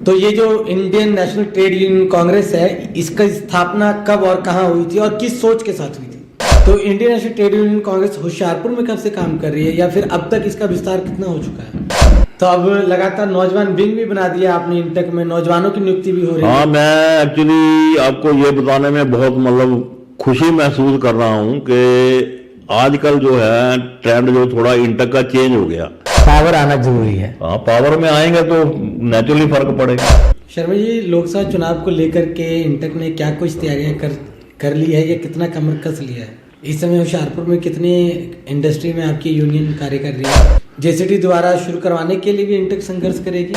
तो ये जो Indian national trade union Congress है, इसका स्थापना कब और कहाँ हुई थी और किस सोच के साथ हुई थी? तो Indian national trade union Congress Hoshiarpur में कब से काम कर रही है, या फिर अब तक इसका विस्तार कितना हो चुका है? तो अब लगातार नौजवान विंग भी बना दिया आपने, इंटक में नौजवानों की नियुक्ति भी हो रही है। हाँ, मैं एक्चुअली आपको ये बताने में बहुत खुशी महसूस कर रहा हूँ कि आजकल जो है ट्रेंड जो थोड़ा इंटक का चेंज हो गया। पावर आना जरूरी है। हाँ, पावर में आएंगे तो नेचुरली फर्क पड़ेगा। शर्मा जी, लोकसभा चुनाव को लेकर के इंटक ने क्या कुछ तैयारियां कर ली है या कितना कमर कस लिया है? इस समय होशियारपुर में कितनी इंडस्ट्री में आपकी यूनियन कार्य कर रही है? जेसीडी द्वारा शुरू करवाने के लिए भी इंटक संघर्ष करेगी।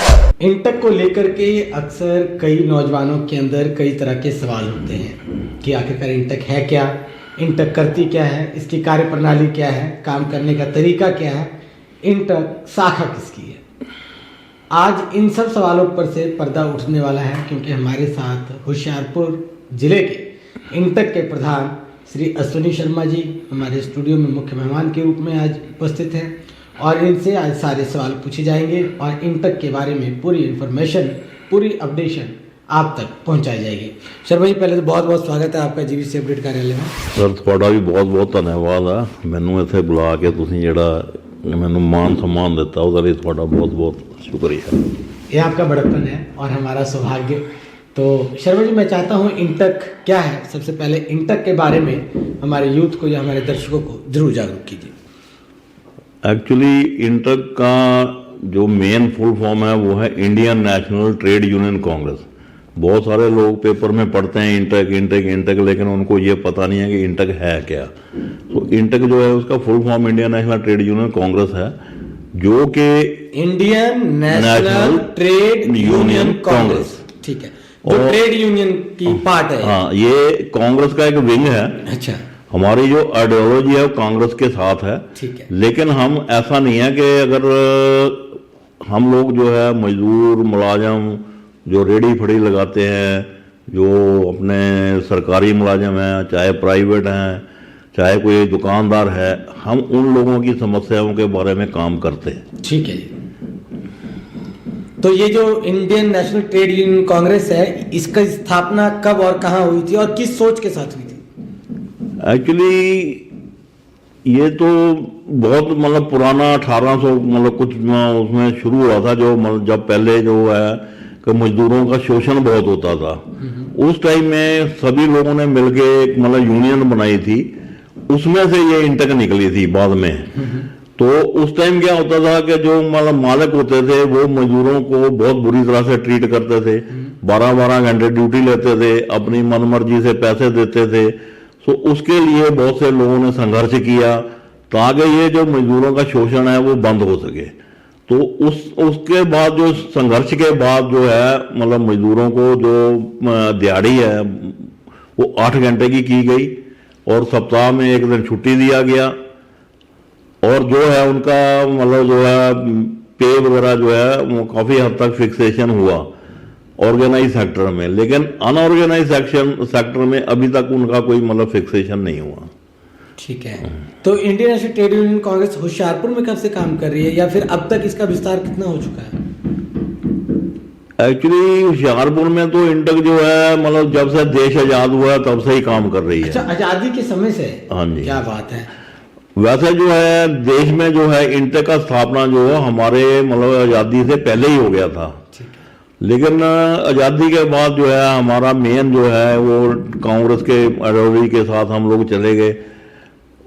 इंटक को लेकर के अक्सर कई नौजवानों के अंदर कई तरह के सवाल होते हैं कि आखिरकार इंटक है क्या, इंटक करती क्या है, इसकी कार्य प्रणाली क्या है, काम करने का तरीका क्या है, इंटक शाखा किसकी है। आज इन सब सवालों पर से पर्दा उठने वाला है, क्योंकि हमारे साथ होशियारपुर जिले के इंटक के प्रधान श्री अश्विनी शर्मा जी हमारे स्टूडियो में मुख्य मेहमान के रूप में आज उपस्थित हैं और इनसे आज सारे सवाल पूछे जाएंगे और इंटक के बारे में पूरी इन्फॉर्मेशन, पूरी अपडेशन आप तक पहुंचाई जाएगी। शर्मा जी, पहले तो बहुत बहुत स्वागत है आपका जीवीसी अपडेट कार्यालय में। सर, ਤੁਹਾਡਾ भी बहुत बहुत धन्यवाद है। ਮੈਨੂੰ ਇੱਥੇ ਬੁਲਾ ਕੇ ਤੁਸੀਂ ਜਿਹੜਾ ਮੈਨੂੰ ਮਾਨ सम्मान ਦਿੱਤਾ ਉਹਦੇ ਲਈ ਤੁਹਾਡਾ बहुत बहुत शुक्रिया। ये आपका बड़प्पन है और हमारा सौभाग्य। तो शर्मा जी, मैं चाहता हूँ इंटक क्या है, सबसे पहले इंटक के बारे में हमारे यूथ को या हमारे दर्शकों को जरूर जागरूक कीजिए। एक्चुअली इंटक का जो मेन फुल फॉर्म है वो है Indian national trade union Congress. बहुत सारे लोग पेपर में पढ़ते हैं इंटक इंटक इंटक, लेकिन उनको ये पता नहीं है कि इंटक है क्या। तो इंटक जो है उसका full form Indian national trade union Congress है, जो कि Indian national trade union Congress, ठीक है, जो ट्रेड यूनियन की पार्ट है। हाँ, ये कांग्रेस का एक विंग है। अच्छा, हमारी जो आइडियोलॉजी है वो कांग्रेस के साथ है। ठीक है, लेकिन हम ऐसा नहीं है कि अगर हम लोग जो है मजदूर मुलाजम जो रेडी फड़ी लगाते हैं, जो अपने सरकारी मुलाजम हैं, चाहे प्राइवेट हैं, चाहे कोई दुकानदार है, हम उन लोगों की समस्याओं के बारे में काम करते हैं। ठीक है जी। तो ये जो Indian national trade union Congress है, इसका स्थापना कब और कहाँ हुई थी और किस सोच के साथ हुई थी? एक्चुअली ये तो बहुत पुराना 1800 कुछ उसमें शुरू हुआ था, जो जब पहले जो है कि मजदूरों का शोषण बहुत होता था। उस टाइम में सभी लोगों ने मिलके एक यूनियन बनाई थी, उसमें से ये इंटक निकली थी बाद में। तो उस टाइम क्या होता था कि जो मालिक होते थे वो मजदूरों को बहुत बुरी तरह से ट्रीट करते थे, 12-12 घंटे ड्यूटी लेते थे, अपनी मनमर्जी से पैसे देते थे। तो उसके लिए बहुत से लोगों ने संघर्ष किया ताकि ये जो मजदूरों का शोषण है वो बंद हो सके। तो उसके बाद जो संघर्ष के बाद जो है मजदूरों को जो दिहाड़ी है वो 8 घंटे की गई और सप्ताह में एक दिन छुट्टी दिया गया, और जो है उनका जो है पे वगैरह जो है वो काफ़ी हद तक फिक्सेशन हुआ ऑर्गेनाइज सेक्टर में। लेकिन अनऑर्गेनाइज सेक्टर में अभी तक उनका कोई फिक्सेशन नहीं हुआ। ठीक है। तो Indian national trade union Congress Hoshiarpur में कब से काम कर रही है, या फिर अब तक इसका विस्तार कितना हो चुका है? एक्चुअली होशियारपुर में तो इंटक जो है जब से देश आजाद हुआ तब से ही काम कर रही है। अच्छा, आजादी के समय से? हाँ जी। क्या बात है। वैसे जो है देश में जो है इंटक का स्थापना जो हमारे आजादी से पहले ही हो गया था। लेकिन आजादी के बाद जो है हमारा मेन जो है वो कांग्रेस के आइडियोलॉजी के साथ हम लोग चले गए,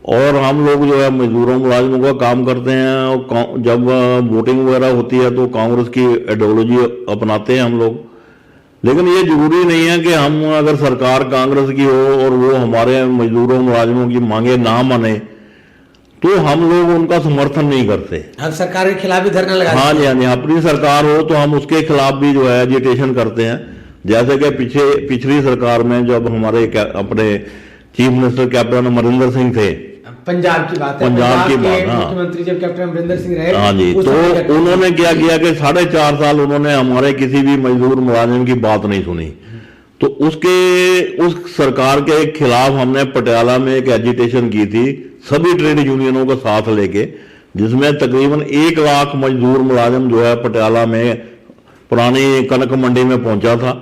और हम लोग जो है मजदूरों मुलाजिमों का काम करते हैं। और जब वोटिंग वगैरह होती है तो कांग्रेस की आइडियोलॉजी अपनाते हैं हम लोग। लेकिन ये जरूरी नहीं है कि हम अगर सरकार कांग्रेस की हो और वो हमारे मजदूरों मुलाजिमों की मांगे ना माने तो हम लोग उनका समर्थन नहीं करते। अब सरकार के खिलाफ भी धरना लगा। हाँ जी, हाँ जी, अपनी सरकार हो तो हम उसके खिलाफ भी जो है एजिटेशन करते हैं। जैसे कि पिछली सरकार में जब हमारे अपने chief minister captain Amarinder Singh थे, पंजाब की बात है, पंजाब की बात, हाँ, मुख्यमंत्री जब कैप्टन अमरिंदर सिंह रहे, हाँ जी, तो उन्होंने क्या किया कि 4.5 साल उन्होंने हमारे किसी भी मजदूर मुलाजिम की बात नहीं सुनी। तो उस सरकार के खिलाफ हमने पटियाला में एक एजिटेशन की थी सभी ट्रेड यूनियनों का साथ लेके, जिसमें तकरीबन 1 लाख मजदूर मुलाजिम जो है पटियाला में पुरानी कनक मंडी में पहुंचा था,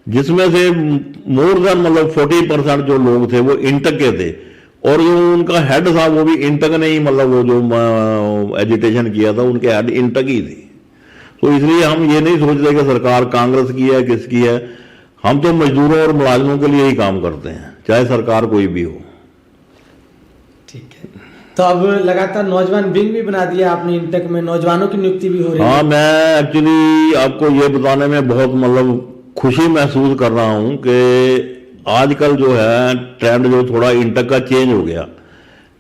जिसमें से मोर देन मतलब 40% जो लोग थे वो इंटक के थे, और जो उनका हेड था वो भी इंटक ने ही मतलब वो जो एजिटेशन किया था उनके हेड इंटक ही थी। तो इसलिए हम ये नहीं सोचते कि सरकार कांग्रेस की है किसकी है, हम तो मजदूरों और मुलाजिमों के लिए ही काम करते हैं, चाहे सरकार कोई भी हो। ठीक है, तो अब लगातार नौजवान विंग भी बना दिया आपने इंटक में, नौजवानों की नियुक्ति भी हो रही है। हाँ, मैं एक्चुअली आपको ये बताने में बहुत मतलब खुशी महसूस कर रहा हूँ कि आजकल जो है ट्रेंड जो थोड़ा इंटक का चेंज हो गया।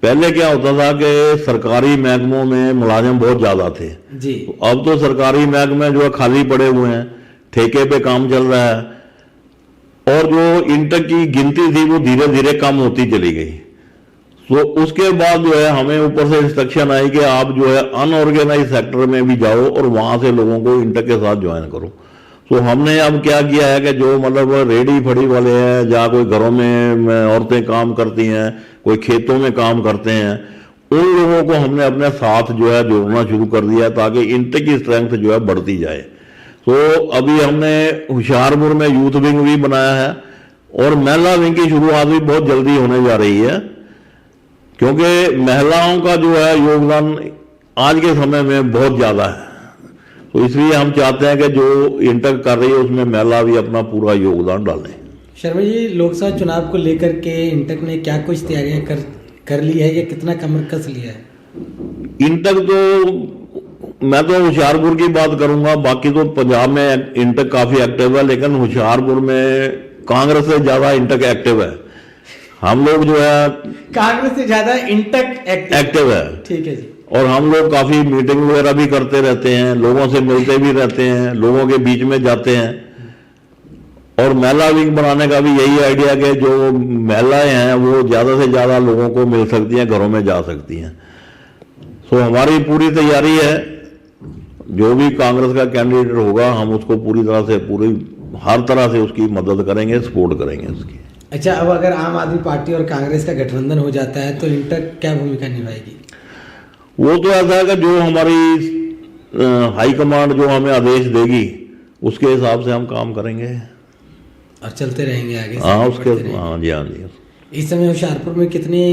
पहले क्या होता था कि सरकारी महकमों में मुलाजिम बहुत ज्यादा थे जी, अब तो सरकारी महकमे जो है खाली पड़े हुए हैं, ठेके पे काम चल रहा है, और जो इंटक की गिनती थी वो धीरे धीरे कम होती चली गई। तो उसके बाद जो है हमें ऊपर से इंस्ट्रक्शन आई कि आप जो है अनऑर्गेनाइज सेक्टर में भी जाओ और वहां से लोगों को इंटक के साथ ज्वाइन करो। तो हमने अब क्या किया है कि जो मतलब रेडी फड़ी वाले हैं, जहाँ कोई घरों में औरतें काम करती हैं, कोई खेतों में काम करते हैं, उन लोगों को हमने अपने साथ जो है जोड़ना शुरू कर दिया ताकि इंटक की स्ट्रेंथ जो है बढ़ती जाए। तो अभी हमने होशियारपुर में यूथ विंग भी बनाया है और महिला विंग की शुरुआत भी बहुत जल्दी होने जा रही है, क्योंकि महिलाओं का जो है योगदान आज के समय में बहुत ज्यादा है। तो इसलिए हम चाहते हैं कि जो इंटक कर रही है उसमें महिला भी अपना पूरा योगदान डालें। शर्मा जी, लोकसभा चुनाव को लेकर के इंटक ने क्या कुछ तैयारियां कर ली है या कितना कमर कस लिया है? इंटक तो मैं तो होशियारपुर की बात करूंगा, बाकी तो पंजाब में इंटक काफी एक्टिव है, लेकिन होशियारपुर में कांग्रेस से ज्यादा इंटक एक्टिव है। हम लोग जो है कांग्रेस से ज्यादा इंटक एक्टिव है। ठीक है जी। और हम लोग काफी मीटिंग वगैरह भी करते रहते हैं, लोगों से मिलते भी रहते हैं, लोगों के बीच में जाते हैं। और महिला विंग बनाने का भी यही आइडिया कि जो महिलाएं हैं वो ज्यादा से ज्यादा लोगों को मिल सकती हैं, घरों में जा सकती हैं। सो हमारी पूरी तैयारी है, जो भी कांग्रेस का कैंडिडेट होगा हम उसको पूरी तरह से हर तरह से उसकी मदद करेंगे, सपोर्ट करेंगे उसकी। अच्छा, अब अगर आम आदमी पार्टी और कांग्रेस का गठबंधन हो जाता है तो इंटक क्या भूमिका निभाएगी? वो तो ऐसा है कि जो हमारी हाई कमांड जो हमें आदेश देगी उसके हिसाब से हम काम करेंगे और चलते रहेंगे आगे। हाँ, उसके हाँ जी, हाँ जी। इस समय होशियारपुर में कितनी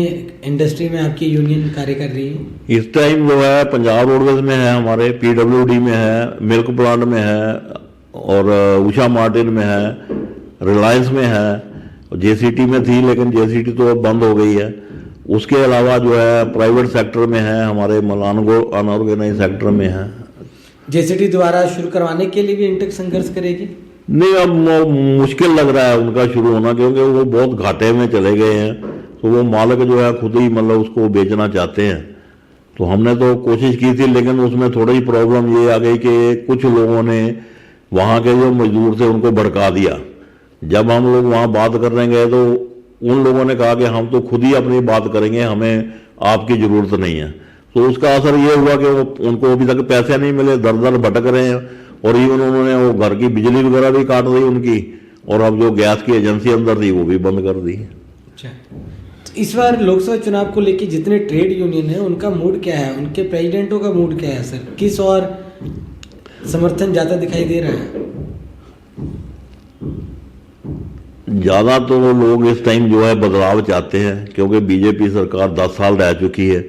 इंडस्ट्री में आपकी यूनियन कार्य कर रही है? इस टाइम जो है पंजाब रोडवेज में है, हमारे पीडब्ल्यूडी में है, मिल्क प्लांट में है, और उषा मार्टिन में है, रिलायंस में है, जेसीटी में थी लेकिन जेसीटी तो अब बंद हो गई है। उसके अलावा जो है प्राइवेट सेक्टर में है, हमारे अनऑर्गेनाइज सेक्टर में है। जेसीटी द्वारा शुरू करवाने के लिए भी इंटक संघर्ष करेगी? नहीं, अब मुश्किल लग रहा है उनका शुरू होना, क्योंकि वो बहुत घाटे में चले गए हैं। तो वो मालिक जो है खुद ही मतलब उसको बेचना चाहते हैं। तो हमने तो कोशिश की थी, लेकिन उसमें थोड़ी प्रॉब्लम ये आ गई कि कुछ लोगों ने वहाँ के जो मजदूर थे उनको भड़का दिया। जब हम लोग वहाँ बात करने गए तो उन लोगों ने कहा कि हम तो खुद ही अपनी बात करेंगे, हमें आपकी जरूरत नहीं है। तो उसका असर ये हुआ कि उनको अभी तक पैसे नहीं मिले, दर दर भटक रहे हैं, और इवन उन्होंने वो घर की बिजली वगैरह भी काट दी उनकी, और अब जो गैस की एजेंसी अंदर थी वो भी बंद कर दी। अच्छा, तो इस बार लोकसभा चुनाव को लेकर जितने ट्रेड यूनियन है उनका मूड क्या है, उनके प्रेसिडेंटों का मूड क्या है सर? किस और समर्थन ज्यादा दिखाई दे रहा है? ज्यादा तो लोग इस टाइम जो है बदलाव चाहते हैं, क्योंकि बीजेपी सरकार 10 साल रह चुकी है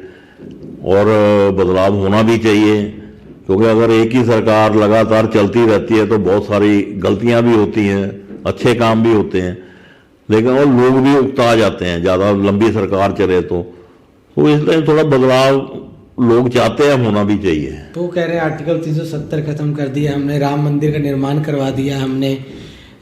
और बदलाव होना भी चाहिए। क्योंकि अगर एक ही सरकार लगातार चलती रहती है तो बहुत सारी गलतियां भी होती हैं, अच्छे काम भी होते हैं, लेकिन और लोग भी उकता जाते हैं ज्यादा लंबी सरकार चले तो इसलिए थोड़ा बदलाव लोग चाहते हैं, होना भी चाहिए। तो कह रहे हैं आर्टिकल 370 खत्म कर दिया हमने, राम मंदिर का निर्माण करवा दिया हमने,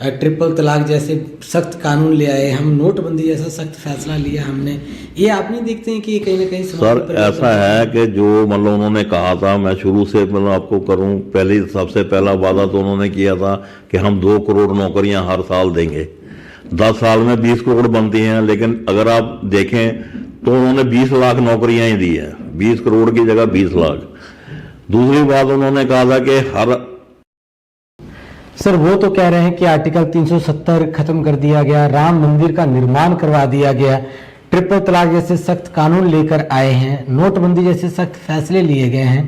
ट्रिपल तलाक जैसे सख्त कानून ले आए हम, नोटबंदी जैसा सख्त फैसला लिया हमने। ये आप नहीं देखते हैं कि कहीं ना कहीं सर ऐसा है कि जो मतलब उन्होंने कहा था, मैं शुरू से मतलब आपको करूं, पहले सबसे पहला वादा तो उन्होंने किया था कि हम 2 करोड़ नौकरियां हर साल देंगे। 10 साल में 20 करोड़ बनती हैं, लेकिन अगर आप देखें तो उन्होंने 20 लाख नौकरियां ही दी है, 20 करोड़ की जगह 20 लाख। दूसरी बात उन्होंने कहा था कि सर वो तो कह रहे हैं कि आर्टिकल 370 खत्म कर दिया गया, राम मंदिर का निर्माण करवा दिया गया, ट्रिपल तलाक जैसे सख्त कानून लेकर आए हैं, नोटबंदी जैसे सख्त फैसले लिए गए हैं,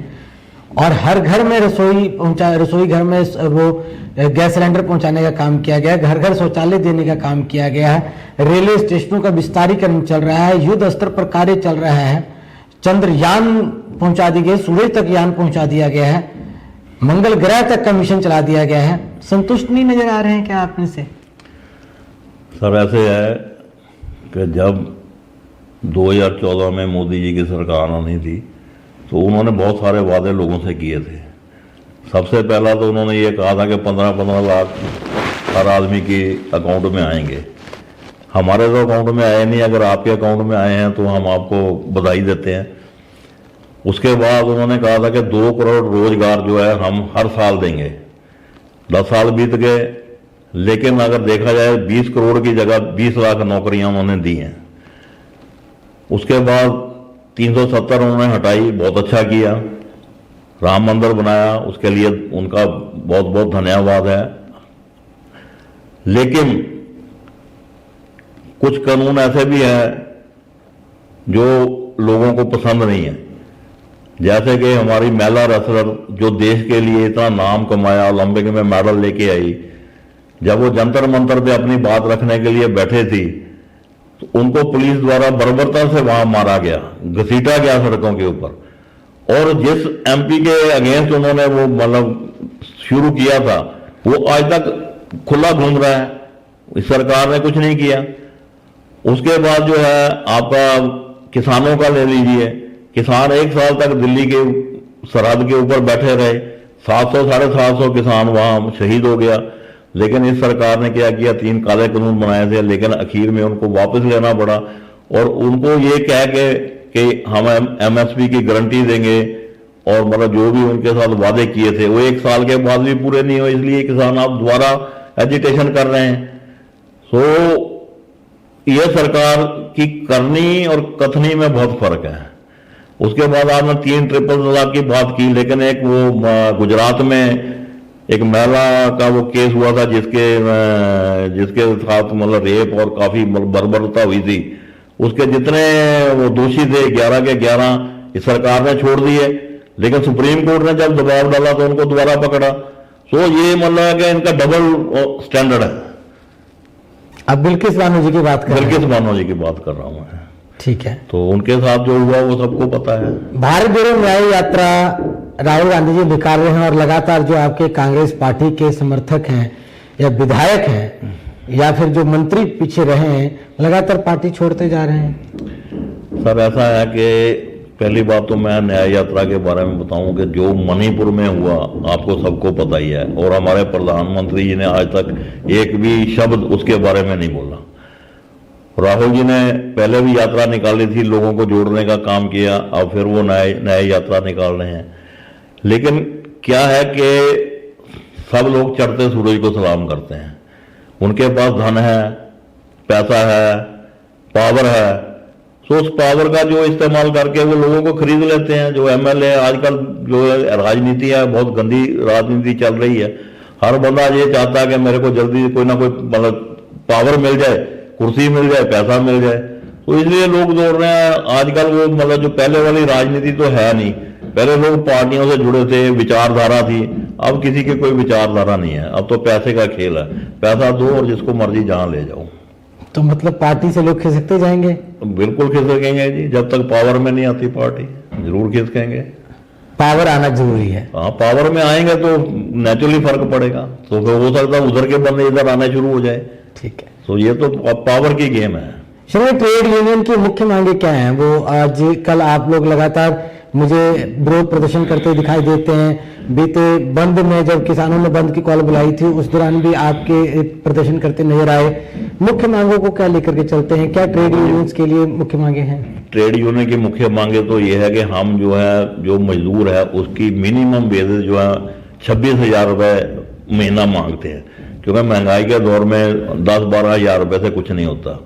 और हर घर में रसोई घर में वो गैस सिलेंडर पहुंचाने का काम किया गया है, घर घर शौचालय देने का काम किया गया है, रेलवे स्टेशनों का विस्तारीकरण चल रहा है, युद्ध स्तर पर कार्य चल रहा है, चंद्रयान पहुंचा दी गई, सूरज तक यान पहुंचा दिया गया है, मंगल ग्रह तक का मिशन चला दिया गया है। संतुष्ट नहीं नजर आ रहे हैं क्या आप में से? सर ऐसे है कि जब 2014 में मोदी जी की सरकार आनी थी तो उन्होंने बहुत सारे वादे लोगों से किए थे। सबसे पहला तो उन्होंने ये कहा था कि 15-15 लाख हर आदमी के अकाउंट में आएंगे। हमारे तो अकाउंट में आए नहीं, अगर आपके अकाउंट में आए हैं तो हम आपको बधाई देते हैं। उसके बाद उन्होंने कहा था कि 2 करोड़ रोजगार जो है हम हर साल देंगे। 10 साल बीत गए, लेकिन अगर देखा जाए 20 करोड़ की जगह 20 लाख नौकरियां उन्होंने दी हैं। उसके बाद 370 उन्होंने हटाई, बहुत अच्छा किया। राम मंदिर बनाया, उसके लिए उनका बहुत बहुत धन्यवाद है। लेकिन कुछ कानून ऐसे भी हैं जो लोगों को पसंद नहीं है, जैसे कि हमारी महिला रेसलर जो देश के लिए इतना नाम कमाया, ओलंपिक में मेडल लेके आई, जब वो जंतर मंतर पे अपनी बात रखने के लिए बैठे थी तो उनको पुलिस द्वारा बर्बरता से वहां मारा गया, घसीटा गया सड़कों के ऊपर। और जिस एमपी के अगेंस्ट उन्होंने वो मतलब शुरू किया था वो आज तक खुला घूम रहा है, इस सरकार ने कुछ नहीं किया। उसके बाद जो है आपका किसानों का ले लीजिए, किसान 1 साल तक दिल्ली के सरहद के ऊपर बैठे रहे, 700-750 किसान वहां शहीद हो गया। लेकिन इस सरकार ने क्या किया, 3 काले कानून बनाए थे, लेकिन आखिर में उनको वापस लेना पड़ा और उनको ये कह के कि हम एमएसपी की गारंटी देंगे और मतलब जो भी उनके साथ वादे किए थे वो 1 साल के बाद भी पूरे नहीं हुए, इसलिए किसान आप दोबारा एजिटेशन कर रहे हैं। सो यह सरकार की करनी और कथनी में बहुत फर्क है। उसके बाद आपने 3 ट्रिपल तलाक की बात की, लेकिन एक वो गुजरात में एक महिला का वो केस हुआ था जिसके साथ मतलब रेप और काफी बर्बरता हुई थी। उसके जितने वो दोषी थे 11 के 11 इस सरकार ने छोड़ दिए, लेकिन सुप्रीम कोर्ट ने जब दबाव डाला तो उनको दोबारा पकड़ा। सो ये मतलब कि इनका डबल स्टैंडर्ड है। अब बिल्किस बानो जी की बात कर बिल्किस बानो जी की बात कर रहा हूं मैं। ठीक है, तो उनके साथ जो हुआ वो सबको पता है। भारत जोड़ो न्याय यात्रा राहुल गांधी जी निकाल रहे हैं और लगातार जो आपके कांग्रेस पार्टी के समर्थक हैं या विधायक हैं या फिर जो मंत्री पीछे रहे हैं लगातार पार्टी छोड़ते जा रहे हैं। सर ऐसा है कि पहली बात तो मैं न्याय यात्रा के बारे में बताऊं कि जो मणिपुर में हुआ आपको सबको पता ही है, और हमारे प्रधानमंत्री जी ने आज तक एक भी शब्द उसके बारे में नहीं बोला। राहुल जी ने पहले भी यात्रा निकाली थी, लोगों को जोड़ने का काम किया, अब फिर वो न्याय यात्रा निकाल रहे हैं। लेकिन क्या है कि सब लोग चढ़ते सूरज को सलाम करते हैं। उनके पास धन है, पैसा है, पावर है, तो उस पावर का जो इस्तेमाल करके वो लोगों को खरीद लेते हैं। जो एमएलए आजकल जो राजनीति है बहुत गंदी राजनीति चल रही है। हर बंदा ये चाहता है कि मेरे को जल्दी कोई ना कोई मतलब पावर मिल जाए, कुर्सी मिल जाए, पैसा मिल जाए, तो इसलिए लोग दौड़ रहे हैं। आजकल वो मतलब जो पहले वाली राजनीति तो है नहीं। पहले लोग पार्टियों से जुड़े थे, विचारधारा थी, अब किसी की कोई विचारधारा नहीं है। अब तो पैसे का खेल है, पैसा दो और जिसको मर्जी जहां ले जाओ। तो मतलब पार्टी से लोग खिसकते जाएंगे? बिल्कुल खिसकेंगे जी, जब तक पावर में नहीं आती पार्टी जरूर खिसकेंगे। पावर आना जरूरी है। हाँ, पावर में आएंगे तो नेचुरली फर्क पड़ेगा, तो फिर हो सकता है उधर के बंदे इधर आने शुरू हो जाए। ठीक है, तो ये तो पावर की गेम है। चलिए, ट्रेड यूनियन की मुख्य मांगे क्या हैं? वो आज कल आप लोग लगातार मुझे विरोध प्रदर्शन करते दिखाई देते हैं। बीते बंद में जब किसानों ने बंद की कॉल बुलाई थी उस दौरान भी आपके प्रदर्शन करते नजर आए। मुख्य मांगों को क्या लेकर के चलते हैं? क्या ट्रेड यूनियंस के लिए मुख्य मांगे हैं? ट्रेड यूनियन की मुख्य मांगे तो ये है कि हम जो है जो मजदूर है उसकी मिनिमम वेजेस जो है 26,000 रुपए महीना मांगते हैं, क्योंकि महंगाई के दौर में 10-12 हजार रुपए से कुछ नहीं होता।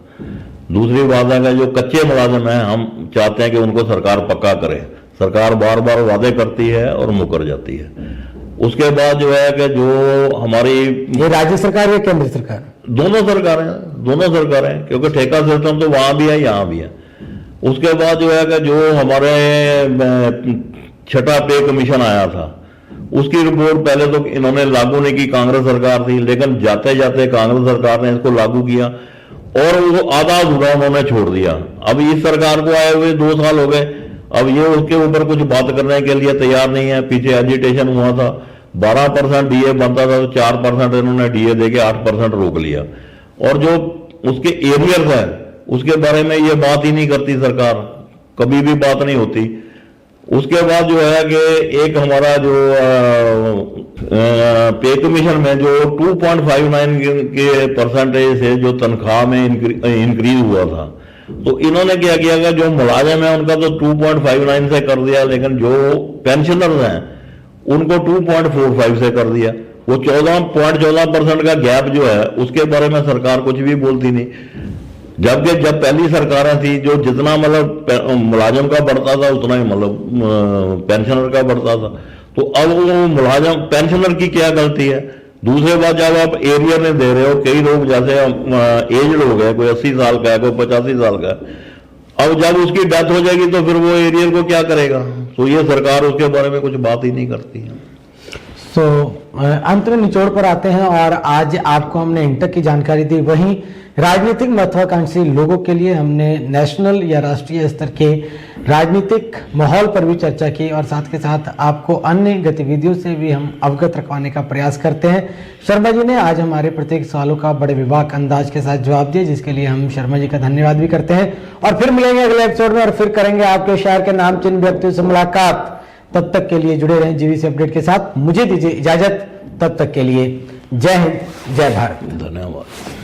दूसरी बात है कि जो कच्चे मुलाजिम हैं हम चाहते हैं कि उनको सरकार पक्का करे। सरकार बार बार वादे करती है और मुकर जाती है। उसके बाद जो है कि जो हमारी ये राज्य सरकार या केंद्र सरकार? दोनों सरकारें, क्योंकि ठेका सिस्टम तो वहां भी है यहाँ भी है। उसके बाद जो है कि जो हमारे छठा पे कमीशन आया था, उसकी रिपोर्ट पहले तो इन्होंने लागू नहीं की, कांग्रेस सरकार थी, लेकिन जाते जाते कांग्रेस सरकार ने इसको लागू किया और वो आधा अधूरा उन्होंने छोड़ दिया। अब इस सरकार को आए हुए 2 साल हो गए, अब ये उसके ऊपर कुछ बात करने के लिए तैयार नहीं है। पीछे एजिटेशन हुआ था, 12% डीए बनता था तो 4% इन्होंने डीए देके 8% रोक लिया, और जो उसके एरियर्स है उसके बारे में ये बात ही नहीं करती सरकार, कभी भी बात नहीं होती। उसके बाद जो है कि एक हमारा जो पे कमीशन में जो 2.59 के परसेंटेज से जो तनख्वाह में इंक्रीज हुआ था, तो इन्होंने क्या किया कि जो मुलाजिम है उनका तो 2.59 से कर दिया, लेकिन जो पेंशनर्स हैं उनको 2.45 से कर दिया। वो 14.14% का गैप जो है उसके बारे में सरकार कुछ भी बोलती नहीं, जबकि जब पहली सरकारें थी जो जितना मतलब मुलाजिम का बढ़ता था उतना ही मतलब पेंशनर का बढ़ता था। तो अब वो मुलाजिम पेंशनर की क्या गलती है? दूसरे बात, जब आप एरियर नहीं दे रहे हो, कई लोग जैसे एजड हो गए, कोई 80 साल का है, कोई 85 साल का है, अब जब उसकी डेथ हो जाएगी तो फिर वो एरियर को क्या करेगा? तो ये सरकार उसके बारे में कुछ बात ही नहीं करती है। तो अंत में निचोड़ पर आते हैं, और आज आपको हमने इंटक की जानकारी दी, वहीं राजनीतिक महत्वाकांक्षी लोगों के लिए हमने नेशनल या राष्ट्रीय स्तर के राजनीतिक माहौल पर भी चर्चा की, और साथ के साथ आपको अन्य गतिविधियों से भी हम अवगत रखवाने का प्रयास करते हैं। शर्मा जी ने आज हमारे प्रत्येक सवालों का बड़े विवाक अंदाज के साथ जवाब दिया, जिसके लिए हम शर्मा जी का धन्यवाद भी करते हैं। और फिर मिलेंगे अगले एपिसोड में, और फिर करेंगे आपके शहर के नामचीन व्यक्तियों से मुलाकात। तब तक के लिए जुड़े रहें जीवीसी अपडेट के साथ। मुझे दीजिए इजाजत, तब तक के लिए जय हिंद, जय भारत, धन्यवाद।